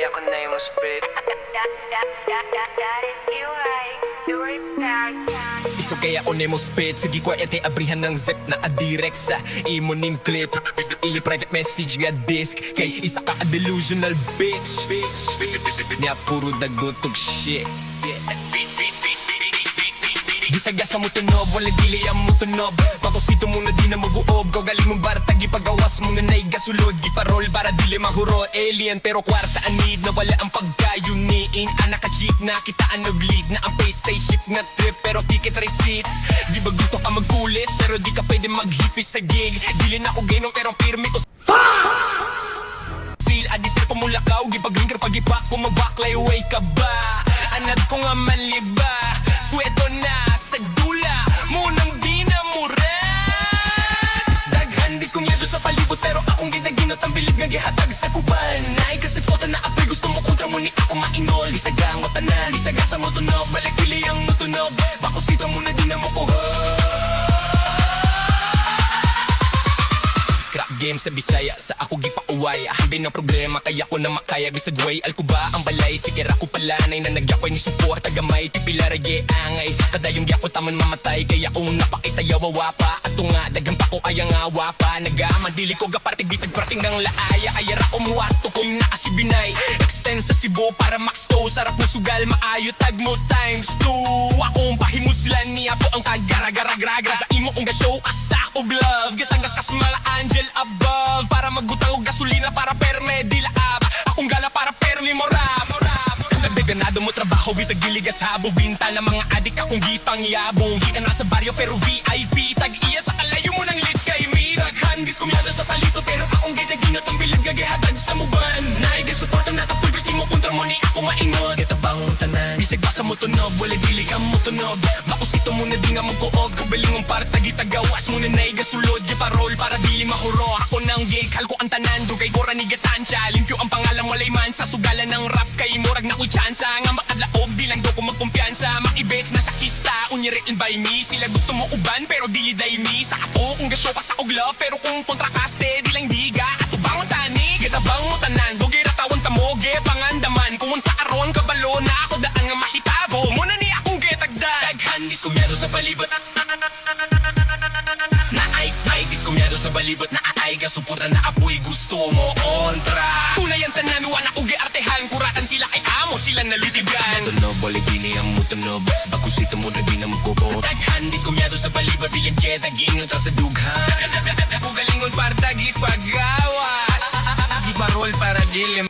ako na yung spit. Isto kaya onemo spit. Sige ko ete abrihan ng zip na adirect sa imo nim clip. Ili private message nga disk. Kay isa ka a delusional bitch. Nya puro dagotog shit. Gisagasa mo tunob, wala dili ang mo tunob. Pakusito mo na di na mag-uob. Gagaling mong baratag, ipagawas mo na naigasulod. Giparol para dili mahuro. Alien pero kwarta anid na wala ang pagkayuniin. Anak ka cheap na kitaan nag-lead na ang pay spaceship nga trip pero ticket receipts. Di ba gusto ka magkulis pero di ka pwede maghipis sa gig. Dili na o gainong pero pirmi to sil adisir ko mulakaw. Gipag-linger pag-ipak kung mabaklay way ka ba? Anad ko nga manliba. Sweto na sa dula munang di na muran. Daghan diskunyado sa palibot pero akong ginaginot ang bilib nga gihatag sa kuban. Naay kasi pota na apoy gusto mo kontra mo ni ako mainol. Disagang mo tanan, disagasa mo tunog. Balik pili ang mutunog, bakusita mo na di na mo kuha. Crap game sa Bisaya, sa ako gipauway. Habin ang problema kaya ko na makaya. Bisag way, alkuba ang balay. Sige ako palanay na nagyakoy ni support. Tagamay, tipila rage angay. Kadayong gyako taman mamatay. Kaya una pakita yawawa pa. Ato nga, dagang pa ko ayang awa pa. Nagaman dili ko gapartig bisag parting ng laaya. Ayara ko muwato ko yung naasibinay. Extend sa Cebu para max to. Sarap na sugal, maayo tag mo times 2. Akong pahimuslan niya po ang kagara-gara-gragra. Sa imo kong gashow asak o love. Gatanggas kasmala angel above. Para magbutang og gasolina para perme dila ab. Akong gala para permi morab. Ganado mo trabaho bisag giligas habo. Binta ng mga adik akong gipang yabong. Gikan na sa baryo pero VIP. Tag iya sa kalayo mo ng lit kay me. Daghan diskumyado sa palito pero akong ginaginot ang bilag gagihatag sa muban. Naigay suporta na kapoy gusto mo kontra mo ni ako maingot. Kitabang tanan bisag basa mo tunog. Wala dili ka mo tunog. Bakusito mo na di nga magkuog. Kubaling mong para tagitagawas mo na naigasulod. Giparol para dili mahuro. Ako nang gig halko ang tanan. Dugay ko ranigatansya. Limpyo ang pangalan walay man sa sugalan ng rap kay murag na ko chance. Nga makadlaog di lang do ko magkumpiyansa. Makibets na sa kista unyiril by me. Sila gusto mo uban pero dili day me. Sa ato kung gasyo pa sa og love pero kung kontrakaste di lang diga. Ato bangon tani gitabang mo tanan. Dugay ratawan tamoge pangandaman. Kung sa aron kabalo na ako daan nga mahitabo. Muna ni akong getagdag. Daghan diskumyado sa palibot. Naay diskumyado sa balibot. Naay gasuporta na apoy gusto mo kontra. Tunay ang tanan wana ugi artehan. Kuratan sila kay amo sila nalisigan. Tunog balik dili ang mutunog. Bakusito mo na di na magkuko. Daghan diskumyado sa balibot. Dilim jet nagingot sa dughan. Ugalingon para tagi pagawas. Di parol para dilim